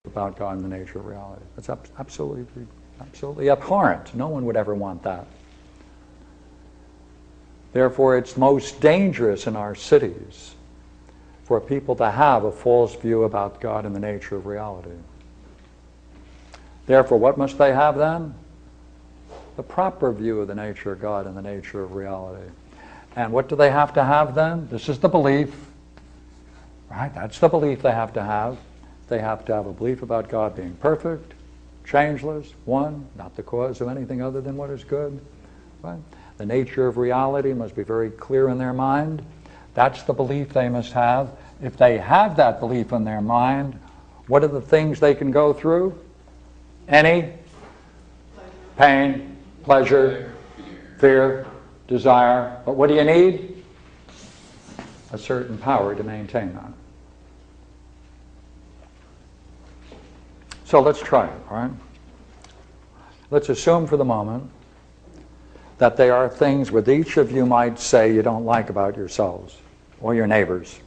about God and the nature of reality. That's absolutely abhorrent. No one would ever want that. Therefore, it's most dangerous in our cities for people to have a false view about God and the nature of reality. Therefore, what must they have then? The proper view of the nature of God and the nature of reality. And what do they have to have then? This is the belief, right? That's the belief they have to have. They have to have a belief about God being perfect, changeless, one, not the cause of anything other than what is good. Right? The nature of reality must be very clear in their mind. That's the belief they must have. If they have that belief in their mind, what are the things they can go through? Any? Pain, pleasure, fear, desire. But what do you need? A certain power to maintain that. So let's try it, all right? Let's assume for the moment that there are things which each of you might say you don't like about yourselves or your neighbors.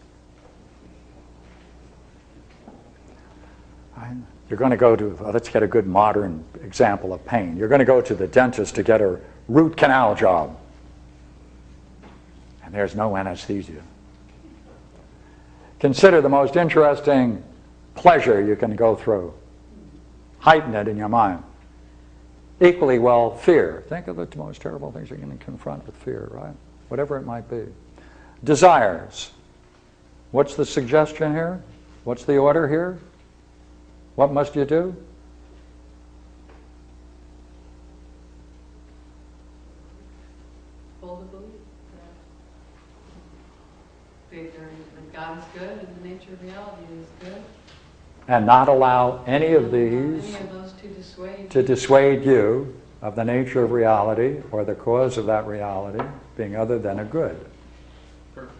Right? You're going to go to, let's get a good modern example of pain. You're going to go to the dentist to get a root canal job. And there's no anesthesia. Consider the most interesting pleasure you can go through. Heighten it in your mind. Equally well, fear. Think of the most terrible things you're going to confront with fear, right? Whatever it might be. Desires. What's the suggestion here? What's the order here? What must you do? Hold the belief that God is good and the nature of reality is good. And not allow any of these to dissuade you of the nature of reality or the cause of that reality being other than a good. Perfect.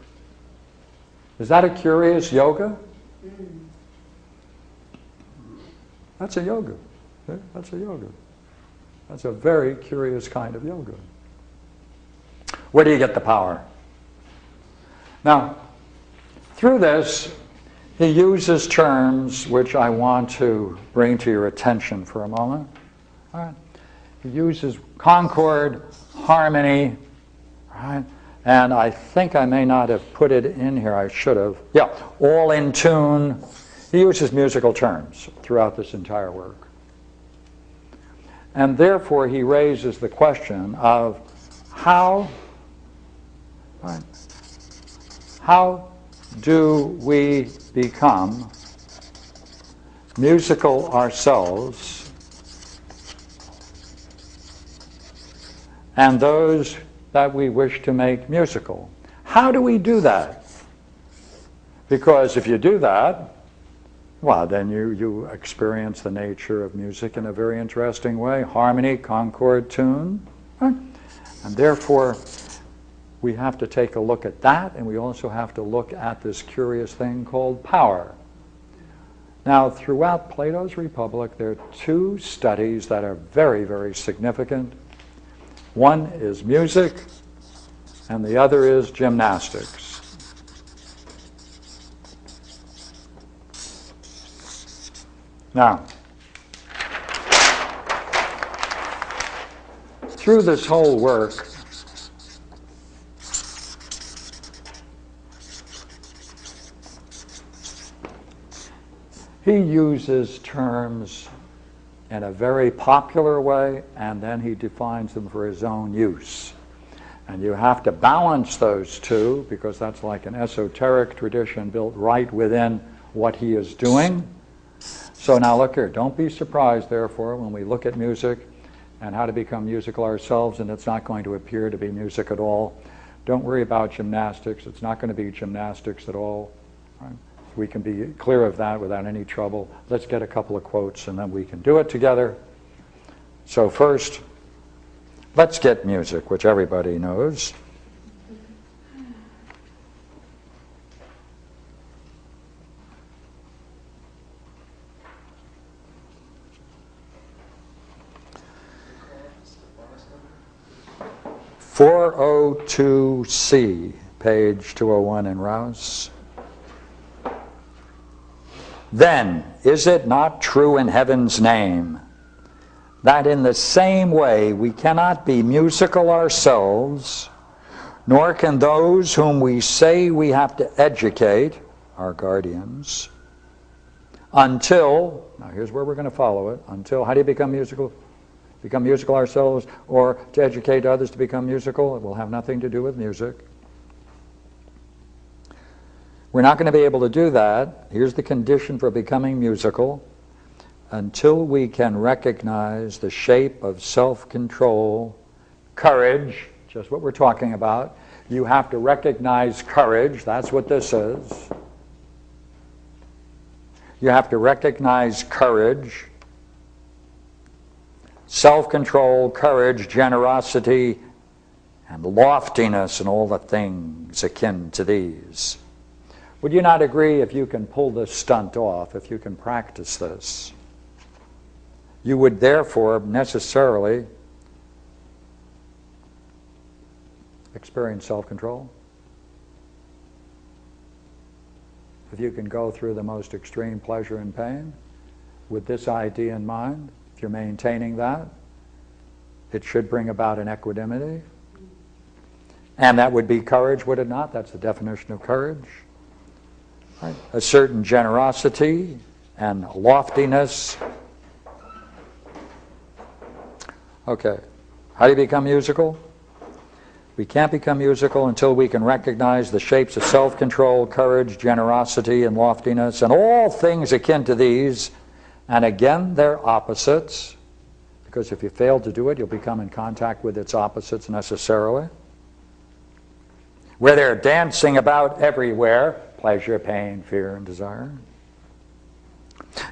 Is that a curious yoga? That's a yoga. That's a yoga. That's a very curious kind of yoga. Where do you get the power? Now, through this, he uses terms which I want to bring to your attention for a moment. All right. He uses concord, harmony, right? And I think I may not have put it in here. I should have. Yeah, all in tune. He uses musical terms throughout this entire work. And therefore, he raises the question of how do we become musical ourselves and those that we wish to make musical? How do we do that? Because if you do that, well, then you experience the nature of music in a very interesting way. Harmony, concord, tune. Right? And therefore, we have to take a look at that, and we also have to look at this curious thing called power. Now, throughout Plato's Republic, there are two studies that are very, very significant. One is music, and the other is gymnastics. Now, through this whole work, he uses terms in a very popular way, and then he defines them for his own use. And you have to balance those two, because that's like an esoteric tradition built right within what he is doing. So now look here, don't be surprised, therefore, when we look at music and how to become musical ourselves, and it's not going to appear to be music at all. Don't worry about gymnastics. It's not going to be gymnastics at all. Right? We can be clear of that without any trouble. Let's get a couple of quotes, and then we can do it together. So first, let's get music, which everybody knows. (402C), page 201 in Rouse. Then is it not true in heaven's name that in the same way we cannot be musical ourselves, nor can those whom we say we have to educate, our guardians, until, now here's where we're going to follow it, until, how do you become musical? Become musical ourselves, or to educate others to become musical? It will have nothing to do with music. We're not going to be able to do that. Here's the condition for becoming musical. Until we can recognize the shape of self-control, courage, just what we're talking about. You have to recognize courage. That's what this is. You have to recognize courage, self-control, courage, generosity, and loftiness, and all the things akin to these. Would you not agree, if you can pull this stunt off, if you can practice this, you would therefore necessarily experience self-control? If you can go through the most extreme pleasure and pain with this idea in mind, if you're maintaining that, it should bring about an equanimity. And that would be courage, would it not? That's the definition of courage. Right. A certain generosity and loftiness. Okay. How do you become musical? We can't become musical until we can recognize the shapes of self-control, courage, generosity, and loftiness, and all things akin to these. And again, they're opposites, because if you fail to do it, you'll become in contact with its opposites necessarily. Where they're dancing about everywhere, pleasure, pain, fear, and desire.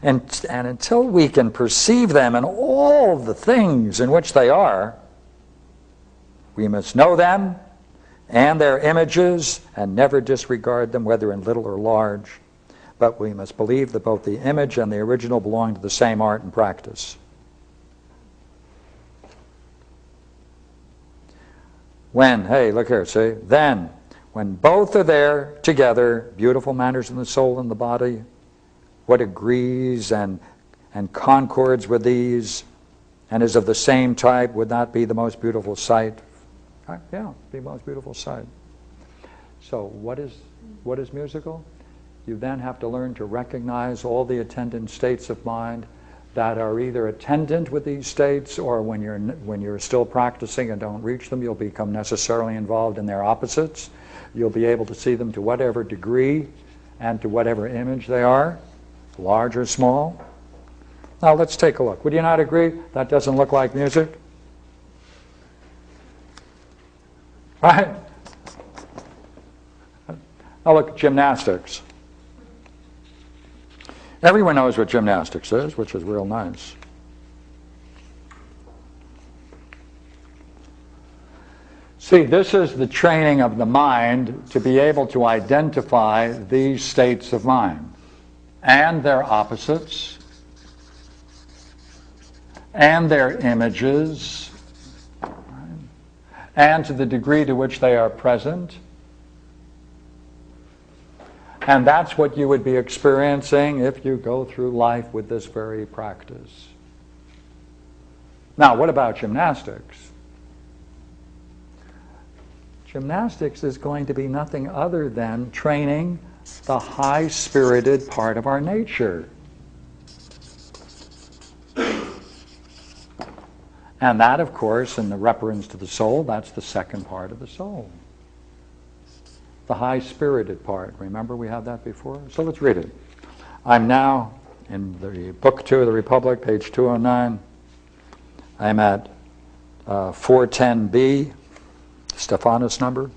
And until we can perceive them in all the things in which they are, we must know them and their images and never disregard them, whether in little or large. But we must believe that both the image and the original belong to the same art and practice. When, hey, look here, see? Then, when both are there together, beautiful manners in the soul and the body, what agrees and concords with these and is of the same type, would not be the most beautiful sight? Yeah, the most beautiful sight. So what is musical? You then have to learn to recognize all the attendant states of mind that are either attendant with these states, or when you're still practicing and don't reach them, you'll become necessarily involved in their opposites. You'll be able to see them to whatever degree and to whatever image they are, large or small. Now let's take a look. Would you not agree that doesn't look like music? Right? Now look at gymnastics. Everyone knows what gymnastics is, which is real nice. See, this is the training of the mind to be able to identify these states of mind and their opposites and their images, and to the degree to which they are present. And that's what you would be experiencing if you go through life with this very practice. Now, what about gymnastics? Gymnastics is going to be nothing other than training the high-spirited part of our nature. And that, of course, in the reference to the soul, that's the second part of the soul. The high-spirited part. Remember we had that before? So let's read it. I'm now in the Book 2 of the Republic, page 209. I'm at 410b, Stephanus number.